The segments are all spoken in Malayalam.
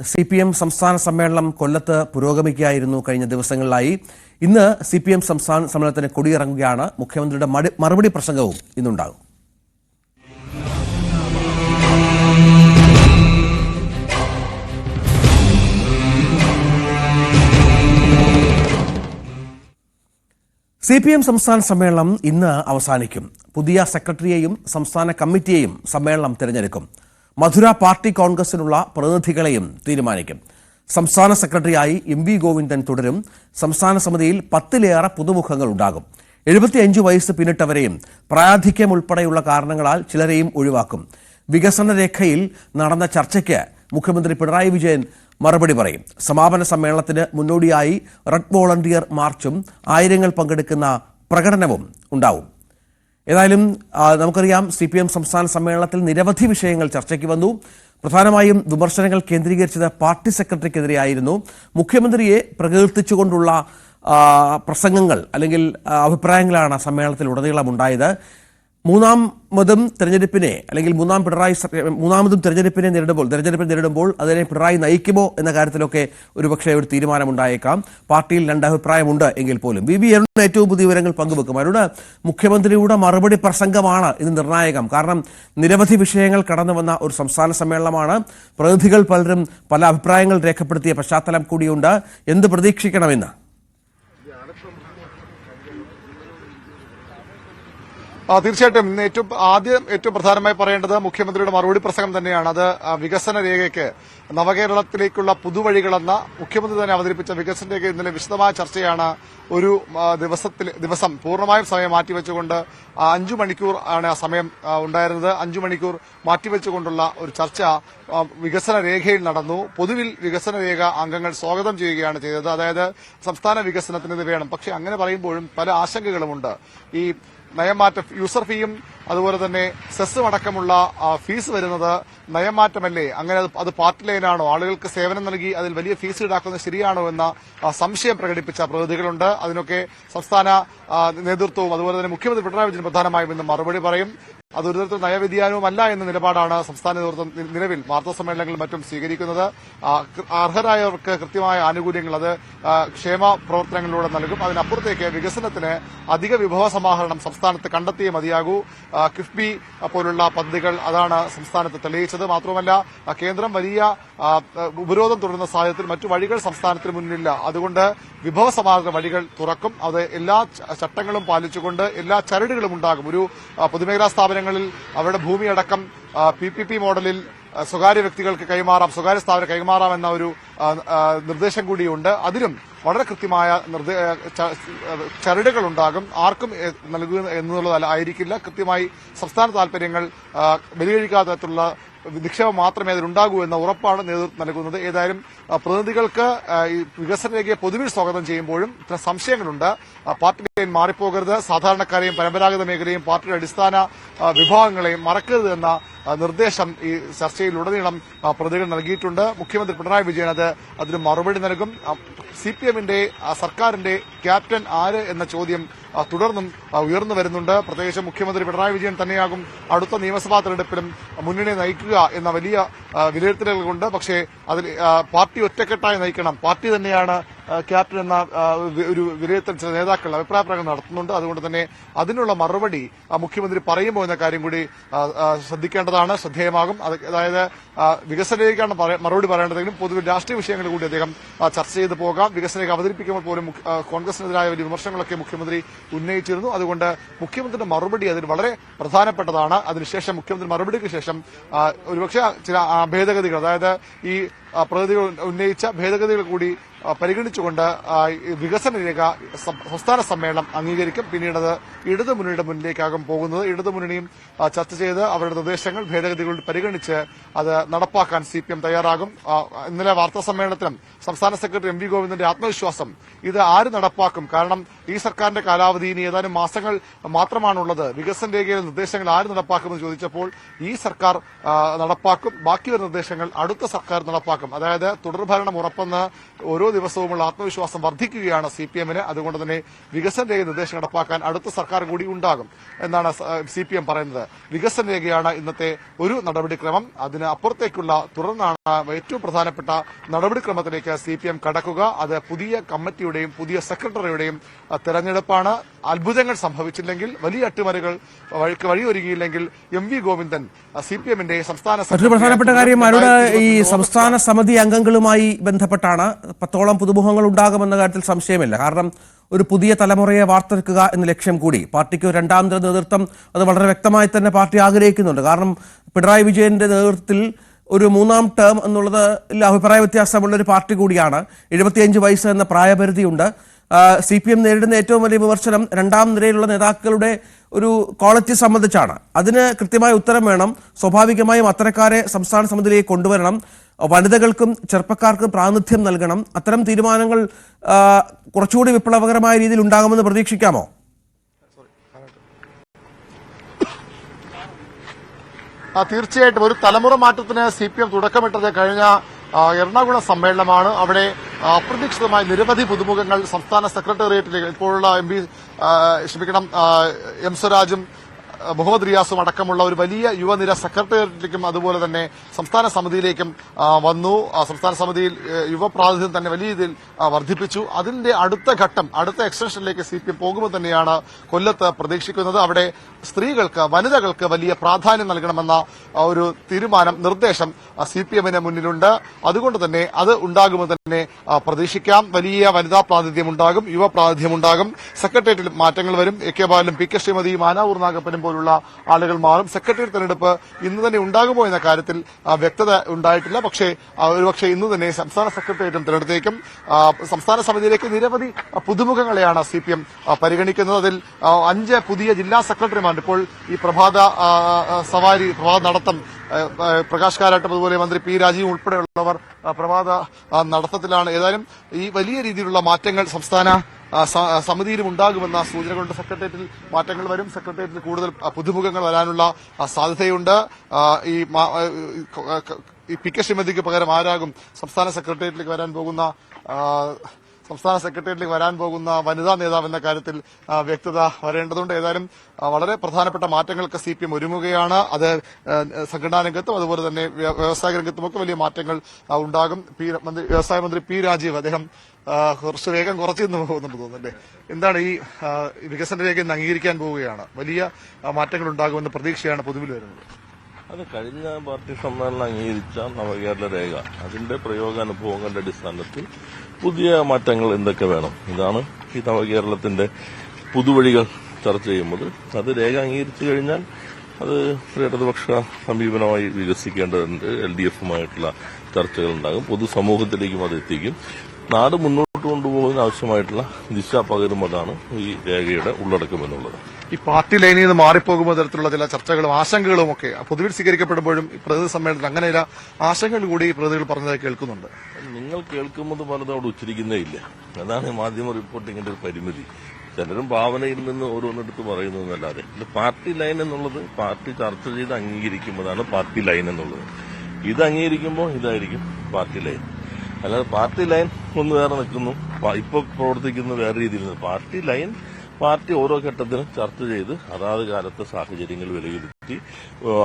CPM സംസ്ഥാന സമ്മേളനം കൊല്ലത്ത് പുരോഗമിക്കുകയായിരുന്നു കഴിഞ്ഞ ദിവസങ്ങളിലായി. ഇന്ന് CPM സംസ്ഥാന സമ്മേളനത്തിന് കൊടിയിറങ്ങുകയാണ്. മുഖ്യമന്ത്രിയുടെ മറുപടി പ്രസംഗവും ഇന്നുണ്ടാകും. CPM സംസ്ഥാന സമ്മേളനം ഇന്ന് അവസാനിക്കും. പുതിയ സെക്രട്ടറിയെയും സംസ്ഥാന കമ്മിറ്റിയെയും സമ്മേളനം തിരഞ്ഞെടുക്കും. മധുര പാർട്ടി കോൺഗ്രസിനുള്ള പ്രതിനിധികളെയും തീരുമാനിക്കും. സംസ്ഥാന സെക്രട്ടറിയായി MV ഗോവിന്ദൻ തുടരും. സംസ്ഥാന സമിതിയിൽ 10-ലേറെ പുതുമുഖങ്ങൾ ഉണ്ടാകും. 75 വയസ്സ് പിന്നിട്ടവരെയും പ്രായാധിക്യം ഉൾപ്പെടെയുള്ള കാരണങ്ങളാൽ ചിലരെയും ഒഴിവാക്കും. വികസന രേഖയിൽ നടന്ന ചർച്ചയ്ക്ക് മുഖ്യമന്ത്രി പിണറായി വിജയൻ മറുപടി പറയും. സമാപന സമ്മേളനത്തിന് മുന്നോടിയായി റെഡ് വോളണ്ടിയർ മാർച്ചും ആയിരങ്ങൾ പങ്കെടുക്കുന്ന പ്രകടനവും ഉണ്ടാവും. ഏതായാലും നമുക്കറിയാം, CPM സംസ്ഥാന സമ്മേളനത്തിൽ നിരവധി വിഷയങ്ങൾ ചർച്ചയ്ക്ക് വന്നു. പ്രധാനമായും വിമർശനങ്ങൾ കേന്ദ്രീകരിച്ചത് പാർട്ടി സെക്രട്ടറിക്കെതിരെയായിരുന്നു. മുഖ്യമന്ത്രിയെ പ്രകീർത്തിച്ചുകൊണ്ടുള്ള പ്രസംഗങ്ങൾ അല്ലെങ്കിൽ അഭിപ്രായങ്ങളാണ് സമ്മേളനത്തിൽ ഉടനീളം ഉണ്ടായത്. മൂന്നാമതും തെരഞ്ഞെടുപ്പിനെ നേരിടുമ്പോൾ അതിനെ പിണറായി നയിക്കുമോ എന്ന കാര്യത്തിലൊക്കെ ഒരുപക്ഷെ ഒരു തീരുമാനമുണ്ടായേക്കാം. പാർട്ടിയിൽ രണ്ട് അഭിപ്രായമുണ്ട് എങ്കിൽ പോലും. VV അരുൺ ഏറ്റവും പുതിയ വിവരങ്ങൾ പങ്കുവെക്കും. അരുണ്, മുഖ്യമന്ത്രിയുടെ മറുപടി പ്രസംഗമാണ് ഇത് നിർണായകം. കാരണം നിരവധി വിഷയങ്ങൾ കടന്നു വന്ന ഒരു സംസ്ഥാന സമ്മേളനമാണ്. പ്രതിനിധികൾ പലരും പല അഭിപ്രായങ്ങൾ രേഖപ്പെടുത്തിയ പശ്ചാത്തലം കൂടിയുണ്ട്. എന്ത് പ്രതീക്ഷിക്കണമെന്ന്? തീർച്ചയായിട്ടും ഏറ്റവും പ്രധാനമായി പറയേണ്ടത് മുഖ്യമന്ത്രിയുടെ മറുപടി പ്രസംഗം തന്നെയാണ്. അത് വികസന രേഖയ്ക്ക് നവകേരളത്തിലേക്കുള്ള പുതുവഴികളെന്ന മുഖ്യമന്ത്രി തന്നെ അവതരിപ്പിച്ച വികസന രേഖ ഇന്നലെ വിശദമായ ചർച്ചയാണ്. ഒരു ദിവസം പൂർണ്ണമായും സമയം മാറ്റിവെച്ചുകൊണ്ട് 5 മണിക്കൂർ ആണ് സമയം ഉണ്ടായിരുന്നത്. 5 മണിക്കൂർ മാറ്റിവെച്ചുകൊണ്ടുള്ള ഒരു ചർച്ച വികസന രേഖയിൽ നടന്നു. പൊതുവിൽ വികസന രേഖ അംഗങ്ങൾ സ്വാഗതം ചെയ്യുകയാണ് ചെയ്തത്. അതായത് സംസ്ഥാന വികസനത്തിന് ഇത് വേണം. പക്ഷേ അങ്ങനെ പറയുമ്പോഴും പല ആശങ്കകളുമുണ്ട്. ഈ നയമാറ്റ യൂസർ ഫീയും അതുപോലെ തന്നെ സെസ്സും അടക്കമുള്ള ഫീസ് വരുന്നത് നയമാറ്റമല്ലേ? അങ്ങനെ അത് പാർട്ടി ലൈനാണോ? ആളുകൾക്ക് സേവനം നൽകി അതിൽ വലിയ ഫീസ് ഈടാക്കുന്നത് ശരിയാണോ എന്ന സംശയം പ്രകടിപ്പിച്ച പ്രതിനിധികളുണ്ട്. അതിനൊക്കെ സംസ്ഥാന നേതൃത്വവും അതുപോലെ തന്നെ മുഖ്യമന്ത്രി പിണറായി വിജയൻ പ്രധാനമായും ഇന്ന് മറുപടി പറയും. അതൊരു തരത്തിൽ നയവ്യതിയാനവുമല്ല എന്ന നിലപാടാണ് സംസ്ഥാന നേതൃത്വം നിലവിൽ വാർത്താ സമ്മേളനങ്ങളിൽ മറ്റും സ്വീകരിക്കുന്നത്. അർഹരായവർക്ക് കൃത്യമായ ആനുകൂല്യങ്ങൾ അത് ക്ഷേമ പ്രവർത്തനങ്ങളിലൂടെ നൽകും. അതിനപ്പുറത്തേക്ക് വികസനത്തിന് അധിക വിഭവ സമാഹരണം സംസ്ഥാനത്ത് കണ്ടെത്തിയേ മതിയാകൂ. കിഫ്ബി പോലുള്ള പദ്ധതികൾ അതാണ് സംസ്ഥാനത്ത് തെളിയിച്ചത്. മാത്രമല്ല, കേന്ദ്രം വലിയ ഉപരോധം തുടരുന്ന സാഹചര്യത്തിൽ മറ്റു വഴികൾ സംസ്ഥാനത്തിന് മുന്നിലില്ല. അതുകൊണ്ട് വിഭവ സമാഹരണ വഴികൾ തുറക്കും. അത് എല്ലാ ചട്ടങ്ങളും പാലിച്ചുകൊണ്ട് എല്ലാ ചരടുകളും ഉണ്ടാകും. ഒരു പൊതുമേഖലാ സ്ഥാപനങ്ങളിൽ അവരുടെ ഭൂമിയടക്കം PPP മോഡലിൽ സ്വകാര്യ വ്യക്തികൾക്ക് കൈമാറാം, സ്വകാര്യ സ്ഥാപനം കൈമാറാം എന്ന ഒരു നിർദ്ദേശം കൂടിയുണ്ട്. അതിലും വളരെ കൃത്യമായ ചരടുകൾ ഉണ്ടാകും. ആർക്കും നൽകുക എന്നുള്ളതല്ല ആയിരിക്കില്ല. കൃത്യമായി സംസ്ഥാന താൽപര്യങ്ങൾ ബലികഴിക്കാത്ത തരത്തിലുള്ള നിക്ഷേപം മാത്രമേ അതിലുണ്ടാകൂ എന്ന ഉറപ്പാണ് നേതൃത്വം നൽകുന്നത്. ഏതായാലും പ്രതിനിധികൾക്ക് ഈ വികസന രേഖയെ പൊതുവിൽ സ്വാഗതം ചെയ്യുമ്പോഴും ഇത്ര സംശയങ്ങളുണ്ട്. പാർട്ടി ലൈൻ മാറിപ്പോകരുത്, സാധാരണക്കാരെയും പരമ്പരാഗത മേഖലയും പാർട്ടിയുടെ അടിസ്ഥാന വിഭാഗങ്ങളെയും മറക്കരുത് എന്ന നിർദ്ദേശം ഈ ചർച്ചയിലുടനീളം പ്രതികൾ നൽകിയിട്ടുണ്ട്. മുഖ്യമന്ത്രി പിണറായി വിജയൻ അതിന് മറുപടി നൽകും. CPMന്റെ സർക്കാരിന്റെ ക്യാപ്റ്റൻ ആര് എന്ന ചോദ്യം തുടർന്നും ഉയർന്നു വരുന്നുണ്ട്. പ്രത്യേകിച്ച് മുഖ്യമന്ത്രി പിണറായി വിജയൻ തന്നെയാകും അടുത്ത നിയമസഭാ തെരഞ്ഞെടുപ്പിലും മുന്നണിയെ നയിക്കുക എന്ന വലിയ വിലയിരുത്തലുകളുണ്ട്. പക്ഷേ അതിൽ പാർട്ടി ഒറ്റക്കെട്ടായി നയിക്കണം, പാർട്ടി തന്നെയാണ് ക്യാപ്റ്റൻ എന്ന ഒരു വിലയിരുത്തൽ ചില നേതാക്കൾ അഭിപ്രായ പ്രകടനം നടത്തുന്നുണ്ട്. അതുകൊണ്ട് തന്നെ അതിനുള്ള മറുപടി മുഖ്യമന്ത്രി പറയുമോ എന്ന കാര്യം കൂടി ശ്രദ്ധിക്കേണ്ടതാണ്, ശ്രദ്ധേയമാകും. അതായത് വികസനരേഖയാണ് മറുപടി പറയേണ്ടതെങ്കിലും പൊതുവെ രാഷ്ട്രീയ വിഷയങ്ങൾ കൂടി അദ്ദേഹം ചർച്ച ചെയ്ത് പോകാം. വികസനരേഖ അവതരിപ്പിക്കുമ്പോൾ പോലും കോൺഗ്രസിനെതിരായ വലിയ വിമർശനങ്ങളൊക്കെ മുഖ്യമന്ത്രി ഉന്നയിച്ചിരുന്നു. അതുകൊണ്ട് മുഖ്യമന്ത്രിയുടെ മറുപടി അതിൽ വളരെ പ്രധാനപ്പെട്ടതാണ്. അതിനുശേഷം മുഖ്യമന്ത്രി മറുപടിക്ക് ശേഷം ഒരുപക്ഷെ ചില ഭേദഗതികൾ, അതായത് ഈ പ്രതിനിധികൾ ഉന്നയിച്ച ഭേദഗതികൾ കൂടി പരിഗണിച്ചുകൊണ്ട് വികസന രേഖ സംസ്ഥാന സമ്മേളനം അംഗീകരിക്കും. പിന്നീട് അത് ഇടതുമുന്നണിയുടെ മുന്നിലേക്കാകും പോകുന്നത്. ഇടതുമുന്നണിയും ചർച്ച ചെയ്ത് അവരുടെ നിർദ്ദേശങ്ങൾ ഭേദഗതികൾ പരിഗണിച്ച് അത് നടപ്പാക്കാൻ CPM തയ്യാറാകും. ഇന്നലെ വാർത്താ സമ്മേളനത്തിലും സംസ്ഥാന സെക്രട്ടറി MV ഗോവിന്ദന്റെ ആത്മവിശ്വാസം ഇത് ആര് നടപ്പാക്കും? കാരണം ഈ സർക്കാരിന്റെ കാലാവധി ഇനി ഏതാനും മാസങ്ങൾ മാത്രമാണുള്ളത്. വികസന രേഖയിലെ നിർദ്ദേശങ്ങൾ ആര് നടപ്പാക്കുമെന്ന് ചോദിച്ചപ്പോൾ ഈ സർക്കാർ നടപ്പാക്കും, ബാക്കി വരുന്ന നിർദ്ദേശങ്ങൾ അടുത്ത സർക്കാർ നടപ്പാക്കും നടപ്പാക്കും. അതായത് തുടർഭരണം ഉറപ്പെന്ന് ഓരോ ദിവസവുമുള്ള ആത്മവിശ്വാസം വർദ്ധിക്കുകയാണ് CPM-ന്. അതുകൊണ്ട് തന്നെ വികസന രേഖ നിർദ്ദേശം നടപ്പാക്കാൻ അടുത്ത സർക്കാർ കൂടി ഉണ്ടാകും എന്നാണ് CPM പറയുന്നത്. വികസന രേഖയാണ് ഇന്നത്തെ ഒരു നടപടിക്രമം. അതിന് അപ്പുറത്തേക്കുള്ള തുടർന്നാണ് ഏറ്റവും പ്രധാനപ്പെട്ട നടപടിക്രമത്തിലേക്ക് CPM കടക്കുക. അത് പുതിയ കമ്മിറ്റിയുടെയും പുതിയ സെക്രട്ടറിയുടെയും തെരഞ്ഞെടുപ്പാണ്. അത്ഭുതങ്ങൾ സംഭവിച്ചില്ലെങ്കിൽ, വലിയ അട്ടിമറികൾ വഴിയൊരുങ്ങിയില്ലെങ്കിൽ MV ഗോവിന്ദൻ CPM-ന്റെ സംസ്ഥാന മറ്റൊരു പ്രധാനപ്പെട്ട കാര്യം അരുണ്, ഈ സംസ്ഥാന സമിതി അംഗങ്ങളുമായി ബന്ധപ്പെട്ടാണ് 10ഓളം പുതുമുഖങ്ങൾ ഉണ്ടാകുമെന്ന കാര്യത്തിൽ സംശയമില്ല. കാരണം ഒരു പുതിയ തലമുറയെ വാർത്തെടുക്കുക എന്ന ലക്ഷ്യം കൂടി പാർട്ടിക്ക് ഒരു രണ്ടാം തര നേതൃത്വം അത് വളരെ വ്യക്തമായി തന്നെ പാർട്ടി ആഗ്രഹിക്കുന്നുണ്ട്. കാരണം പിണറായി വിജയന്റെ നേതൃത്വത്തിൽ ഒരു 3ാം ടേം എന്നുള്ളത് അഭിപ്രായ വ്യത്യാസമുള്ള ഒരു പാർട്ടി കൂടിയാണ്. 75 വയസ്സ് എന്ന പ്രായപരിധിയുണ്ട്. CPM നേരിടുന്ന ഏറ്റവും വലിയ വിമർശനം രണ്ടാം നിരയിലുള്ള നേതാക്കളുടെ ഒരു ക്വാളിറ്റി സംബന്ധിച്ചാണ്. അതിന് കൃത്യമായ ഉത്തരം വേണം. സ്വാഭാവികമായും അത്തരക്കാരെ സംസ്ഥാന സമിതിയിലേക്ക് കൊണ്ടുവരണം. വനിതകൾക്കും ചെറുപ്പക്കാർക്കും പ്രാതിനിധ്യം നൽകണം. അത്തരം തീരുമാനങ്ങൾ കുറച്ചുകൂടി വിപ്ലവകരമായ രീതിയിൽ ഉണ്ടാകുമെന്ന് പ്രതീക്ഷിക്കാമോ? തീർച്ചയായിട്ടും ഒരു തലമുറ മാറ്റത്തിന് CPM തുടക്കമിട്ടത് കഴിഞ്ഞ എറണാകുളം സമ്മേളനമാണ്. അവിടെ അപ്രതീക്ഷിതമായി നിരവധി പുതുമുഖങ്ങൾ സംസ്ഥാന സെക്രട്ടേറിയറ്റിലേക്ക് ഇപ്പോഴുള്ള എം സ്വരാജും മുഹമ്മദ് റിയാസും അടക്കമുള്ള ഒരു വലിയ യുവനിര സെക്രട്ടേറിയറ്റിലേക്കും അതുപോലെ തന്നെ സംസ്ഥാന സമിതിയിലേക്കും വന്നു. സംസ്ഥാന സമിതിയിൽ യുവപ്രാതിനിധ്യം തന്നെ വലിയ രീതിയിൽ വർദ്ധിപ്പിച്ചു. അതിന്റെ അടുത്ത ഘട്ടം, അടുത്ത എക്സ്റ്റൻഷനിലേക്ക് CPM പോകുമ്പോൾ തന്നെയാണ് കൊല്ലത്ത് പ്രതീക്ഷിക്കുന്നത്. അവിടെ സ്ത്രീകൾക്ക്, വനിതകൾക്ക് വലിയ പ്രാധാന്യം നൽകണമെന്ന ഒരു തീരുമാനം, നിർദ്ദേശം CPM-ന് മുന്നിലുണ്ട്. അതുകൊണ്ട് തന്നെ അത് ഉണ്ടാകുമ്പോൾ തന്നെ പ്രതീക്ഷിക്കാം. വലിയ വനിതാ പ്രാതിനിധ്യം ഉണ്ടാകും, യുവ പ്രാതിനിധ്യം ഉണ്ടാകും. സെക്രട്ടേറിയറ്റിൽ മാറ്റങ്ങൾ വരും. AK ബാലനും PK ശ്രീമതിയും ആനാവൂർ നാഗപ്പനും പോലുള്ള ആളുകൾ മാറും. സെക്രട്ടേറിയറ്റ് തെരഞ്ഞെടുപ്പ് ഇന്ന് തന്നെ ഉണ്ടാകുമോ എന്ന കാര്യത്തിൽ വ്യക്തത ഉണ്ടായിട്ടില്ല. ഒരുപക്ഷെ ഇന്ന് തന്നെ സംസ്ഥാന സെക്രട്ടേറിയറ്റും തെരഞ്ഞെടുത്തേക്കും. സംസ്ഥാന സമിതിയിലേക്ക് നിരവധി പുതുമുഖങ്ങളെയാണ് CPM പരിഗണിക്കുന്നത്. അതിൽ 5 പുതിയ ജില്ലാ സെക്രട്ടറിമാരുണ്ട്. ഇപ്പോൾ ഈ പ്രഭാത നടത്തം പ്രകാശ് കാരാട്ടും അതുപോലെ മന്ത്രി P രാജീവും ഉൾപ്പെടെയുള്ളവർ പ്രഭാത നടത്തത്തിലാണ്. ഏതായാലും ഈ വലിയ രീതിയിലുള്ള മാറ്റങ്ങൾ സംസ്ഥാന സമിതിയിലും ഉണ്ടാകുമെന്ന സൂചനകളുണ്ട്. സെക്രട്ടേറിയറ്റിൽ മാറ്റങ്ങൾ വരും. സെക്രട്ടേറിയറ്റിൽ കൂടുതൽ പുതുമുഖങ്ങൾ വരാനുള്ള സാധ്യതയുണ്ട്. ഈ PK ശ്രീമതിക്ക് പകരം ആരാകും സംസ്ഥാന സെക്രട്ടേറിയറ്റിലേക്ക് വരാൻ പോകുന്ന വനിതാ നേതാവ് എന്ന കാര്യത്തിൽ വ്യക്തത വരേണ്ടതുണ്ട്. ഏതായാലും വളരെ പ്രധാനപ്പെട്ട മാറ്റങ്ങൾക്ക് CPM ഒരുങ്ങുകയാണ്. അത് സംഘടനാ രംഗത്തും അതുപോലെ തന്നെ വ്യവസായ രംഗത്തുമൊക്കെ വലിയ മാറ്റങ്ങൾ ഉണ്ടാകും. വ്യവസായ മന്ത്രി P രാജീവ്, അദ്ദേഹം കുറച്ച് വേഗം കുറച്ചെന്ന് പോകുന്നുണ്ട് തോന്നുന്നുണ്ട്. എന്താണ് ഈ വികസന രേഖ അംഗീകരിക്കാൻ പോവുകയാണ്, വലിയ മാറ്റങ്ങൾ ഉണ്ടാകുമെന്ന പ്രതീക്ഷയാണ് പൊതുവിൽ വരുന്നത്. അത് കഴിഞ്ഞ പാർട്ടി സമ്മേളനം അംഗീകരിച്ച നവകേരള രേഖ, അതിന്റെ പ്രയോഗാനുഭവങ്ങളുടെ അടിസ്ഥാനത്തിൽ പുതിയ മാറ്റങ്ങൾ എന്തൊക്കെ വേണം, ഇതാണ് ഈ നവകേരളത്തിന്റെ പുതുവഴികൾ ചർച്ച ചെയ്യുന്നത്. അത് രേഖ അംഗീകരിച്ചു കഴിഞ്ഞാൽ അത് ഇടതുപക്ഷ സമീപനമായി വികസിക്കേണ്ടതുണ്ട്. LDF-ഉമായിട്ടുള്ള ചർച്ചകൾ ഉണ്ടാകും. പൊതുസമൂഹത്തിലേക്കും അത് എത്തിക്കും. നാട് മുന്നോട്ട് കൊണ്ടുപോകുന്നതിന് ആവശ്യമായിട്ടുള്ള ദിശ പകരുന്നതാണ് ഈ രേഖയുടെ ഉള്ളടക്കം എന്നുള്ളത്. ഈ പാർട്ടി ലൈനിൽ നിന്ന് മാറിപ്പോകുമ്പോൾ തരത്തിലുള്ള ചില ചർച്ചകളും ആശങ്കകളും ഒക്കെ പൊതുവിൽ സ്വീകരിക്കപ്പെടുമ്പോഴും ഈ പ്രതിനിധി സമ്മേളനത്തിൽ അങ്ങനെ ചില ആശങ്കകൾ കൂടി ഈ പ്രതിനിധികൾ പറഞ്ഞതായി കേൾക്കുന്നുണ്ട്. നിങ്ങൾ കേൾക്കുന്നത് പലതും അവിടെ ഉച്ചരിക്കുന്നേ ഇല്ല. അതാണ് മാധ്യമ റിപ്പോർട്ടിങ്ങിന്റെ ഒരു പരിമിതി. ചിലരും ഭാവനയിൽ നിന്ന് ഓരോന്നെടുത്ത് പറയുന്നതല്ലാതെ പാർട്ടി ലൈൻ എന്നുള്ളത് പാർട്ടി ചർച്ച ചെയ്ത് അംഗീകരിക്കുമ്പോഴാണ് പാർട്ടി ലൈൻ എന്നുള്ളത്. ഇത് അംഗീകരിക്കുമ്പോൾ ഇതായിരിക്കും പാർട്ടി ലൈൻ. അല്ലാതെ പാർട്ടി ലൈൻ ഒന്ന് വേറെ നിൽക്കുന്നു, ഇപ്പൊ പ്രവർത്തിക്കുന്ന വേറെ രീതിയിൽ. പാർട്ടി ലൈൻ പാർട്ടി ഓരോ ഘട്ടത്തിലും ചർച്ച ചെയ്ത് അതാത് കാലത്തെ സാഹചര്യങ്ങൾ വിലയിരുത്തി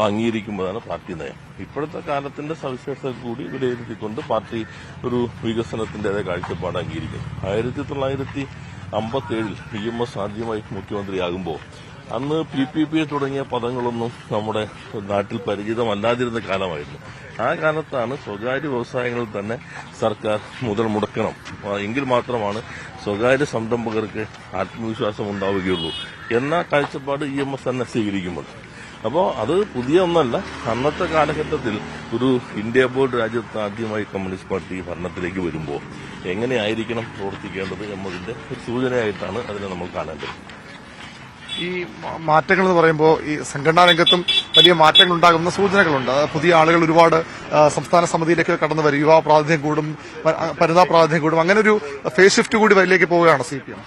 അംഗീകരിക്കുമ്പോഴാണ് പാർട്ടി നയം. ഇപ്പോഴത്തെ കാലത്തിന്റെ സവിശേഷത കൂടി വിലയിരുത്തിക്കൊണ്ട് പാർട്ടി ഒരു വികസനത്തിന്റേതായ കാഴ്ചപ്പാട് അംഗീകരിക്കുന്നു. 1957 EMS ആദ്യമായി മുഖ്യമന്ത്രിയാകുമ്പോൾ അന്ന് PPP തുടങ്ങിയ പദങ്ങളൊന്നും നമ്മുടെ നാട്ടിൽ പരിചിതമല്ലാതിരുന്ന കാലമായിരുന്നു. ആ കാലത്താണ് സ്വകാര്യ വ്യവസായങ്ങളിൽ തന്നെ സർക്കാർ മുതൽ മുടക്കണം, എങ്കിൽ മാത്രമാണ് സ്വകാര്യ സംരംഭകർക്ക് ആത്മവിശ്വാസം ഉണ്ടാവുകയുള്ളൂ എന്ന കാഴ്ചപ്പാട് EMS തന്നെ സ്വീകരിക്കുമ്പോൾ. അപ്പോൾ അത് പുതിയ ഒന്നല്ല. അന്നത്തെ കാലഘട്ടത്തിൽ ഒരു ഇന്ത്യ ബോർഡ് രാജ്യത്ത് ആദ്യമായി കമ്മ്യൂണിസ്റ്റ് പാർട്ടി ഭരണത്തിലേക്ക് വരുമ്പോൾ എങ്ങനെയായിരിക്കണം പ്രവർത്തിക്കേണ്ടത് എന്നതിന്റെ ഒരു സൂചനയായിട്ടാണ് അതിനെ നമ്മൾ കാണേണ്ടത്. ഈ മാറ്റങ്ങൾ എന്ന് പറയുമ്പോൾ ഈ സംഘടനാ രംഗത്തും വലിയ മാറ്റങ്ങൾ ഉണ്ടാകുന്ന സൂചനകളുണ്ട്. പുതിയ ആളുകൾ ഒരുപാട് സംസ്ഥാന സമിതിയിലേക്ക് കടന്നു വരും. യുവ പ്രാതിനിധ്യം കൂടും, വനിതാ പ്രാതിനിധ്യം കൂടും. അങ്ങനെ ഒരു ഫേസ് ഷിഫ്റ്റ് കൂടി വരിലേക്ക് പോവുകയാണ് CPM.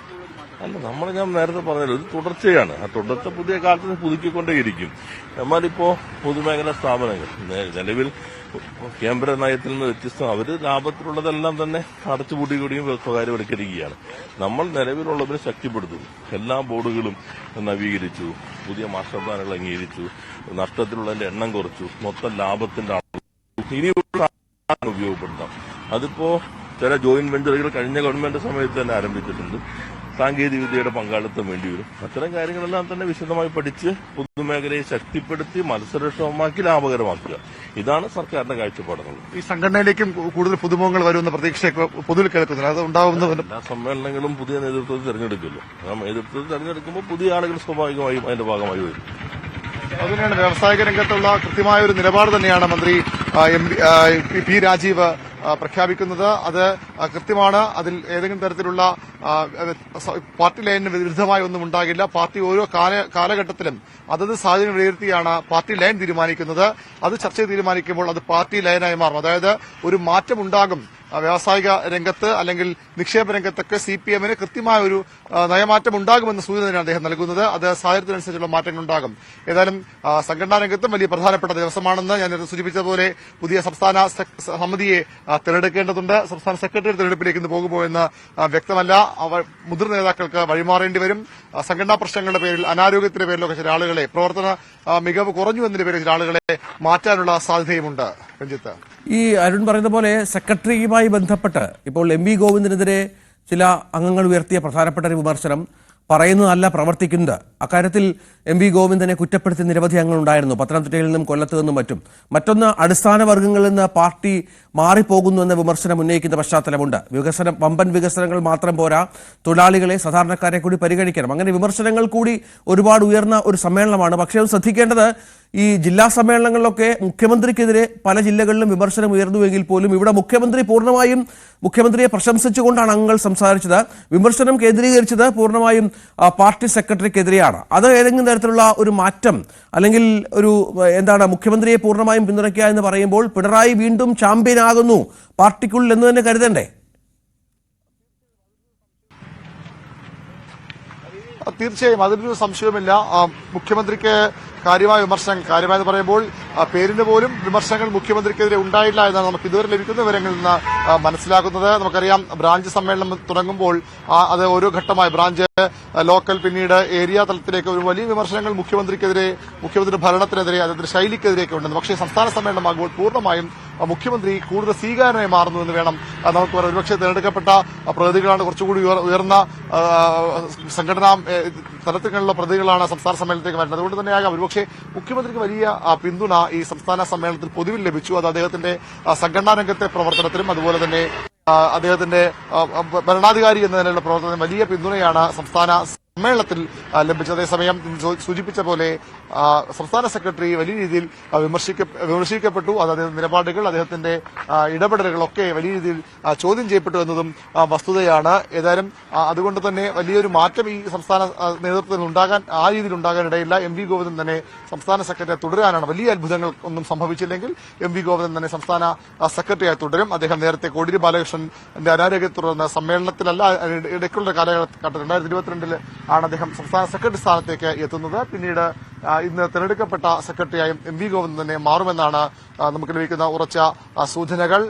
അല്ല, ഞാൻ നേരത്തെ പറഞ്ഞല്ലോ, ഇത് തുടർച്ചയാണ്. ആ തുടർച്ച പുതിയ കാലത്ത് പുതുക്കിക്കൊണ്ടേയിരിക്കും. എന്നാലിപ്പോ പൊതുമേഖലാ സ്ഥാപനങ്ങൾ നിലവിൽ കേന്ദ്ര നയത്തിൽ നിന്ന് വ്യത്യസ്തം. അവർ ലാഭത്തിലുള്ളതെല്ലാം തന്നെ അടച്ചുപൂട്ടിക്കൂടിയും സ്വകാര്യവൽക്കരിക്കുകയാണ്. നമ്മൾ നിലവിലുള്ളതിനെ ശക്തിപ്പെടുത്തുന്നു. എല്ലാ ബോർഡുകളും നവീകരിച്ചു, പുതിയ മാസ്റ്റർ പ്ലാനുകൾ അംഗീകരിച്ചു, നഷ്ടത്തിലുള്ളതിന്റെ എണ്ണം കുറച്ചു, മൊത്തം ലാഭത്തിന്റെ ഇനിയുള്ള ഉപയോഗപ്പെടുത്താം. അതിപ്പോ ചില ജോയിന്റ് വെഞ്ചറുകൾ കഴിഞ്ഞ ഗവൺമെന്റ് സമയത്ത് തന്നെ ആരംഭിച്ചിട്ടുണ്ട്. സാങ്കേതിക വിദ്യയുടെ പങ്കാളിത്തം വേണ്ടിവരും. അത്തരം കാര്യങ്ങളെല്ലാം തന്നെ വിശദമായി പഠിച്ച് പൊതുമേഖലയെ ശക്തിപ്പെടുത്തി മത്സരക്ഷമമാക്കി ലാഭകരമാക്കുക. ഇതാണ് സർക്കാരിന്റെ കാഴ്ചപ്പാടുള്ളത്. ഈ സംഘടനയിലേക്കും കൂടുതൽ പുതുമുഖങ്ങൾ വരുമെന്ന പ്രതീക്ഷയൊക്കെ പൊതുവിൽ കേൾക്കുന്നില്ല. അത് ഉണ്ടാവുന്ന എല്ലാ സമ്മേളനങ്ങളും പുതിയ നേതൃത്വത്തെ തെരഞ്ഞെടുക്കുമല്ലോ. ആ നേതൃത്വത്തെ തെരഞ്ഞെടുക്കുമ്പോൾ പുതിയ ആളുകൾ സ്വാഭാവികമായും അതിന്റെ ഭാഗമായി വരും. അതുതന്നെയാണ് വ്യാവസായിക രംഗത്തുള്ള കൃത്യമായ ഒരു നിലപാട് തന്നെയാണ് മന്ത്രി പി രാജീവ് പ്രഖ്യാപിക്കുന്നത്. അത് കൃത്യമാണ്. അതിൽ ഏതെങ്കിലും തരത്തിലുള്ള പാർട്ടി ലൈനിന് വിരുദ്ധമായി ഒന്നും ഉണ്ടാകില്ല. പാർട്ടി ഓരോ കാലഘട്ടത്തിലും അതത് സാഹചര്യം വിലയിരുത്തിയാണ് പാർട്ടി ലൈൻ തീരുമാനിക്കുന്നത്. അത് ചർച്ച ചെയ്ത് തീരുമാനിക്കുമ്പോൾ അത് പാർട്ടി ലൈനായി മാറും. അതായത് ഒരു മാറ്റമുണ്ടാകും വ്യാവസായിക രംഗത്ത് അല്ലെങ്കിൽ നിക്ഷേപ രംഗത്തൊക്കെ സിപിഎമ്മിന് കൃത്യമായ ഒരു നയമാറ്റം ഉണ്ടാകുമെന്ന സൂചനയാണ് അദ്ദേഹം നൽകുന്നത്. അത് സാഹചര്യത്തിനനുസരിച്ചുള്ള മാറ്റങ്ങൾ ഉണ്ടാകും. ഏതായാലും സംഘടനാ രംഗത്തും വലിയ പ്രധാനപ്പെട്ട ദിവസമാണെന്ന് ഞാൻ സൂചിപ്പിച്ചതുപോലെ പുതിയ സംസ്ഥാന സമിതിയെ തിരഞ്ഞെടുക്കേണ്ടതുണ്ട്. സംസ്ഥാന സെക്രട്ടറി തിരഞ്ഞെടുപ്പിലേക്ക് ഇന്ന് പോകുമോ എന്ന് വ്യക്തമല്ല. മുതിർന്ന നേതാക്കൾക്ക് വഴിമാറേണ്ടി വരും. സംഘടനാ പ്രശ്നങ്ങളുടെ പേരിൽ, അനാരോഗ്യത്തിന്റെ പേരിലൊക്കെ ചില ആളുകളെ, പ്രവർത്തന മികവ് കുറഞ്ഞു എന്നതിന്റെ പേരിൽ ചില ആളുകളെ മാറ്റാനുള്ള സാധ്യതയുമുണ്ട്. രഞ്ജിത്ത്, ഈ അരുൺ പറയുന്ന പോലെ സെക്രട്ടറിയുമായി ബന്ധപ്പെട്ട് ഇപ്പോൾ എം വി ഗോവിന്ദനെതിരെ ചില അംഗങ്ങൾ ഉയർത്തിയ പ്രധാനപ്പെട്ട ഒരു വിമർശനം പറയുന്നതല്ല പ്രവർത്തിക്കുന്നത്. അക്കാര്യത്തിൽ എം വി ഗോവിന്ദനെ കുറ്റപ്പെടുത്തി നിരവധി അംഗങ്ങളുണ്ടായിരുന്നു, പത്തനംതിട്ടയിൽ നിന്നും കൊല്ലത്ത് നിന്നും മറ്റും. മറ്റൊന്ന്, അടിസ്ഥാന വർഗ്ഗങ്ങളിൽ നിന്ന് പാർട്ടി മാറിപ്പോകുന്നു എന്ന വിമർശനം ഉന്നയിക്കുന്ന പശ്ചാത്തലമുണ്ട്. വമ്പൻ വികസനങ്ങൾ മാത്രം പോരാ, തൊഴിലാളികളെ, സാധാരണക്കാരെ കൂടി പരിഗണിക്കണം. അങ്ങനെ വിമർശനങ്ങൾ കൂടി ഒരുപാട് ഉയർന്ന ഒരു സമ്മേളനമാണ്. പക്ഷേ അത് ശ്രദ്ധിക്കേണ്ടത്, ഈ ജില്ലാ സമ്മേളനങ്ങളിലൊക്കെ മുഖ്യമന്ത്രിക്കെതിരെ പല ജില്ലകളിലും വിമർശനം ഉയർന്നുവെങ്കിൽ പോലും ഇവിടെ മുഖ്യമന്ത്രി പൂർണ്ണമായും മുഖ്യമന്ത്രിയെ പ്രശംസിച്ചുകൊണ്ടാണ് അംഗങ്ങൾ സംസാരിച്ചത്. വിമർശനം കേന്ദ്രീകരിച്ചത് പൂർണ്ണമായും പാർട്ടി സെക്രട്ടറിക്കെതിരെയാണ്. അത് ഏതെങ്കിലും തരത്തിലുള്ള ഒരു മാറ്റം, അല്ലെങ്കിൽ ഒരു മുഖ്യമന്ത്രിയെ പൂർണ്ണമായും പിന്തുണയ്ക്കുക എന്ന് പറയുമ്പോൾ പിണറായി വീണ്ടും ചാമ്പ്യൻ ആകുന്നു പാർട്ടിക്കുള്ളിൽ എന്ന് തന്നെ കരുതണ്ടേ? തീർച്ചയായും അതിലൊരു സംശയവുമില്ല. മുഖ്യമന്ത്രിക്ക് കാര്യമായ വിമർശനങ്ങൾ, കാര്യമായെന്ന് പറയുമ്പോൾ പേരിന് പോലും വിമർശനങ്ങൾ മുഖ്യമന്ത്രിക്കെതിരെ ഉണ്ടായില്ല എന്നാണ് നമുക്ക് ഇതുവരെ ലഭിക്കുന്ന വിവരങ്ങളിൽ നിന്ന് മനസ്സിലാക്കുന്നത്. നമുക്കറിയാം, ബ്രാഞ്ച് സമ്മേളനം തുടങ്ങുമ്പോൾ അത് ഓരോ ഘട്ടമായി ബ്രാഞ്ച്, ലോക്കൽ, പിന്നീട് ഏരിയ തലത്തിലേക്ക് ഒരു വലിയ വിമർശനങ്ങൾ മുഖ്യമന്ത്രിക്കെതിരെ, മുഖ്യമന്ത്രി ഭരണത്തിനെതിരെ, അദ്ദേഹത്തിന്റെ ശൈലിക്കെതിരെയൊക്കെ ഉണ്ടെന്ന്. പക്ഷേ സംസ്ഥാന സമ്മേളനമാകുമ്പോൾ പൂർണ്ണമായും മുഖ്യമന്ത്രി കൂടുതൽ സ്വീകാര്യനായി മാറുന്നു എന്ന് വേണം നമുക്ക് പറയാം. ഒരുപക്ഷെ തിരഞ്ഞെടുക്കപ്പെട്ട പ്രതികളാണ്, കുറച്ചുകൂടി ഉയർന്ന സംഘടനാ തലത്തിലുള്ള പ്രതികളാണ് സംസ്ഥാന സമ്മേളനത്തിലേക്ക് വരുന്നത്. അതുകൊണ്ട് തന്നെയാകാം ഒരുപക്ഷെ മുഖ്യമന്ത്രിക്ക് വലിയ പിന്തുണ ഈ സംസ്ഥാന സമ്മേളനത്തിൽ പൊതുവിൽ ലഭിച്ചു. അത് അദ്ദേഹത്തിന്റെ സംഘടനാ രംഗത്തെ പ്രവർത്തനത്തിലും അതുപോലെ തന്നെ അദ്ദേഹത്തിന്റെ ഭരണാധികാരി എന്ന നിലയിലുള്ള പ്രവർത്തനത്തിന് വലിയ പിന്തുണയാണ് സംസ്ഥാന സമ്മേളനത്തിൽ ലഭിച്ചത്. അതേസമയം സൂചിപ്പിച്ച പോലെ സംസ്ഥാന സെക്രട്ടറി വലിയ രീതിയിൽ വിമർശിക്കപ്പെട്ടു. അത് അദ്ദേഹത്തിന്റെ നിലപാടുകൾ, അദ്ദേഹത്തിന്റെ ഇടപെടലുകളൊക്കെ വലിയ രീതിയിൽ ചോദ്യം ചെയ്യപ്പെട്ടു എന്നതും വസ്തുതയാണ്. ഏതായാലും അതുകൊണ്ട് തന്നെ വലിയൊരു മാറ്റം ഈ സംസ്ഥാന നേതൃത്വത്തിൽ ഉണ്ടാകാൻ, ആ രീതിയിൽ ഉണ്ടാകാൻ ഇടയില്ല. എം വി ഗോവിന്ദൻ തന്നെ സംസ്ഥാന സെക്രട്ടറി തുടരാനാണ്. വലിയ അത്ഭുതങ്ങൾ ഒന്നും സംഭവിച്ചില്ലെങ്കിൽ എം വി ഗോവിന്ദൻ തന്നെ സംസ്ഥാന സെക്രട്ടറിയായി തുടരും. അദ്ദേഹം നേരത്തെ കോടിയേരി ബാലകൃഷ്ണന്റെ അനാരോഗ്യത്തെ തുടർന്ന് സമ്മേളനത്തിലല്ല, ഇടയ്ക്കുള്ള കാലഘട്ടം 2022 ആണ് അദ്ദേഹം സംസ്ഥാന സെക്രട്ടറി സ്ഥാനത്തേക്ക് എത്തുന്നത്. പിന്നീട് ഇന്ന് തെരഞ്ഞെടുക്കപ്പെട്ട സെക്രട്ടറിയായും എം വി ഗോവിന്ദൻ തന്നെ മാറുമെന്നാണ് നമുക്ക് ലഭിക്കുന്ന ഉറച്ച സൂചനകൾ.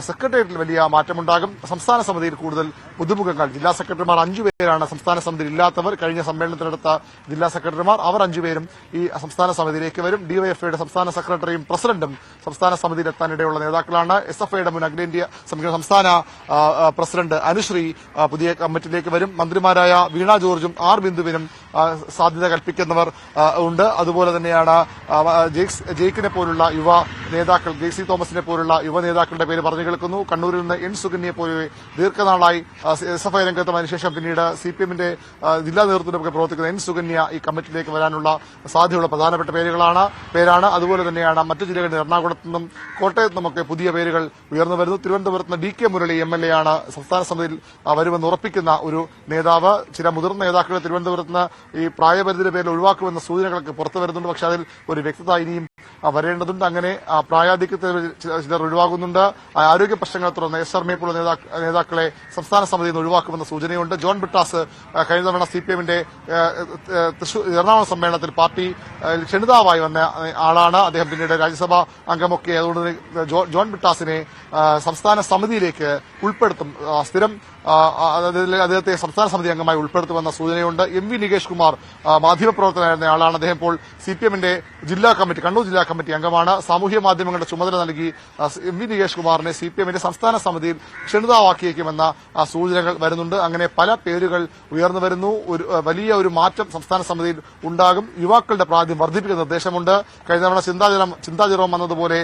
സെക്രട്ടേറിയറ്റിൽ വലിയ മാറ്റമുണ്ടാകും. സംസ്ഥാന സമിതിയിൽ കൂടുതൽ പുതുമുഖങ്ങൾ, ജില്ലാ സെക്രട്ടറിമാർ 5 പേരാണ് സംസ്ഥാന സമിതിയിൽ ഇല്ലാത്തവർ. കഴിഞ്ഞ സമ്മേളനത്തിലെടുത്ത ജില്ലാ സെക്രട്ടറിമാർ, അവർ 5 പേരും ഈ സംസ്ഥാന സമിതിയിലേക്ക് വരും. ഡിവൈഎഫ്ഐയുടെ സംസ്ഥാന സെക്രട്ടറിയും പ്രസിഡന്റും സംസ്ഥാന സമിതിയിലെത്താനിടയുള്ള നേതാക്കളാണ്. എസ്എഫ്ഐയുടെ മുൻ അഖിലേന്ത്യാ സംസ്ഥാന പ്രസിഡന്റ് അനുശ്രീ പുതിയ കമ്മിറ്റിയിലേക്ക് വരും. മന്ത്രിമാരായ വീണ ജോർജും ആർ ബിന്ദുവിനും സാധ്യത കൽപ്പിക്കുന്നവർ ഉണ്ട്. അതുപോലെ തന്നെയാണ് ജെയ്ക്കിനെ പോലുള്ള യുവ നേതാക്കൾ, ജെയ്സി തോമസിനെ പോലുള്ള യുവ നേതാക്കളുടെ പേര് പറഞ്ഞു കേൾക്കുന്നു. കണ്ണൂരിൽ നിന്ന് എൻ സുകന്യയെ പോലെ ദീർഘനാളായി എസ്എഫ്ഐ രംഗത്ത് അതിനുശേഷം പിന്നീട് സിപിഎമ്മിന്റെ ജില്ലാ നേതൃത്വത്തിലൊക്കെ പ്രവർത്തിക്കുന്ന എൻ സുകന്യ ഈ കമ്മിറ്റിയിലേക്ക് വരാനുള്ള സാധ്യതയുള്ള പ്രധാനപ്പെട്ട പേരാണ്. അതുപോലെ തന്നെയാണ് മറ്റു ജില്ലകളിൽ എറണാകുളത്തു നിന്നും കോട്ടയത്തു നിന്നുമൊക്കെ പുതിയ പേരുകൾ ഉയർന്നു വരുന്നു. തിരുവനന്തപുരത്ത് നിന്ന് DK മുരളി MLA ആണ് സംസ്ഥാന സമിതിയിൽ വരുമെന്ന് ഉറപ്പിക്കുന്ന ഒരു നേതാവ്. ചില മുതിർന്ന നേതാക്കളെ തിരുവനന്തപുരത്ത് നിന്ന് ഈ പ്രായപരിധിയുടെ പേരിൽ ഒഴിവാക്കുമെന്ന സൂചനകളൊക്കെ പുറത്തു വരുന്നുണ്ട്. പക്ഷേ അതിൽ ഒരു വ്യക്തത ഇനിയും വരേണ്ടതുണ്ട്. അങ്ങനെ പ്രായാധിക്യത്തിൽ ചിലർ ഒഴിവാകുന്നുണ്ട്. ആരോഗ്യ പ്രശ്നങ്ങളെ തുടർന്ന് SRM പോലുള്ള നേതാക്കളെ സംസ്ഥാന സമിതിയിൽ നിന്ന് ഒഴിവാക്കുമെന്ന സൂചനയുണ്ട്. ജോൺ ബ്രിട്ടാസ് കഴിഞ്ഞ തവണ CPM-ന്റെ എറണാകുളം സമ്മേളനത്തിൽ പാർട്ടി ക്ഷണിതാവായി വന്ന ആളാണ്. അദ്ദേഹം പിന്നീട് രാജ്യസഭാ അംഗമൊക്കെ. അതുകൊണ്ട് ജോൺ ബ്രിട്ടാസിനെ സംസ്ഥാന സമിതിയിലേക്ക് ഉൾപ്പെടുത്തും. സ്ഥിരം അദ്ദേഹത്തെ സംസ്ഥാന സമിതി അംഗമായി ഉൾപ്പെടുത്തുമെന്ന സൂചനയുണ്ട്. MV നികേഷ് കുമാർ മാധ്യമപ്രവർത്തകനായിരുന്ന ആളാണ്. അദ്ദേഹം ഇപ്പോൾ CPM-ന്റെ ജില്ലാ കമ്മിറ്റി, കണ്ണൂർ ജില്ലാ കമ്മിറ്റി അംഗമാണ്. സാമൂഹ്യ മാധ്യമങ്ങളുടെ ചുമതല നൽകി MV നികേഷ് കുമാറിനെ CPM-ന്റെ സംസ്ഥാന സമിതിയിൽ ക്ഷണിതാവാക്കിയേക്കുമെന്ന സൂചനകൾ വരുന്നുണ്ട്. അങ്ങനെ പല പേരുകൾ ഉയർന്നു വരുന്നു. വലിയ ഒരു മാറ്റം സംസ്ഥാന സമിതിയിൽ ഉണ്ടാകും. യുവാക്കളുടെ പ്രാതിനിധ്യം വർദ്ധിപ്പിക്കുന്ന നിർദ്ദേശമുണ്ട്. കഴിഞ്ഞ തവണ ചിന്താ ജെറോം വന്നതുപോലെ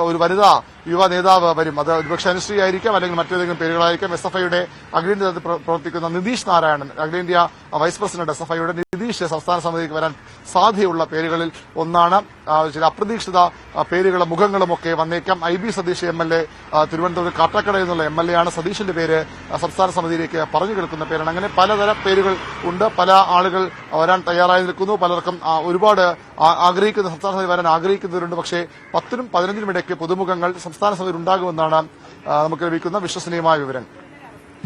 ഒരു വനിതാ യുവ നേതാവ് വരും. അത് ഒരുപക്ഷെ അനുശ്രീ ആയിരിക്കാം, അല്ലെങ്കിൽ മറ്റേതെങ്കിലും പേരുകളായിരിക്കാം. SFI-യുടെ അഖിലേന്ത്യാ തലത്തിൽ പ്രവർത്തിക്കുന്ന നിതീഷ് നാരായണൻ, അഖിലേന്ത്യാ വൈസ് പ്രസിഡന്റ് SFI-യുടെ നിതീഷ് സംസ്ഥാന സമിതിക്ക് വരാൻ സാധ്യതയുള്ള പേരുകളിൽ ഒന്നാണ്. ചില അപ്രതീക്ഷിത പേരുകളും മുഖങ്ങളും ഒക്കെ വന്നേക്കാം. IB സതീഷ് MLA, തിരുവനന്തപുരം കാട്ടാക്കടയിൽ നിന്നുള്ള MLA ആണ്. സതീഷിന്റെ പേര് സംസ്ഥാന സമിതിയിലേക്ക് പറഞ്ഞു കേൾക്കുന്ന പേരാണ്. അങ്ങനെ പലതരം പേരുകൾ ഉണ്ട്. പല ആളുകൾ വരാൻ തയ്യാറായി നിൽക്കുന്നു. പലർക്കും ഒരുപാട് ആഗ്രഹിക്കുന്ന സംസ്ഥാന സമിതി വരാൻ ആഗ്രഹിക്കുന്നവരുണ്ട്. പക്ഷേ 10-നും 15-നും ഇടയ്ക്ക് പുതുമുഖങ്ങൾ സംസ്ഥാന സമിതിയിൽ ഉണ്ടാകുമെന്നാണ് നമുക്ക് ലഭിക്കുന്ന വിശ്വസനീയമായ വിവരങ്ങൾ.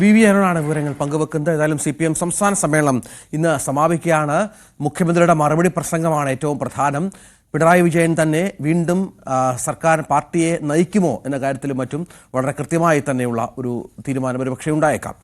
VV അരുണാണ് വിവരങ്ങൾ പങ്കുവെക്കുന്നത്. ഏതായാലും CPM സംസ്ഥാന സമ്മേളനം ഇന്ന് സമാപിക്കുകയാണ്. മുഖ്യമന്ത്രിയുടെ മറുപടി പ്രസംഗമാണ് ഏറ്റവും പ്രധാനം. പിണറായി വിജയൻ തന്നെ വീണ്ടും സർക്കാർ പാർട്ടിയെ നയിക്കുമോ എന്ന കാര്യത്തിലും മറ്റും വളരെ കൃത്യമായി തന്നെയുള്ള ഒരു തീരുമാനം ഒരുപക്ഷെ ഉണ്ടായേക്കാം.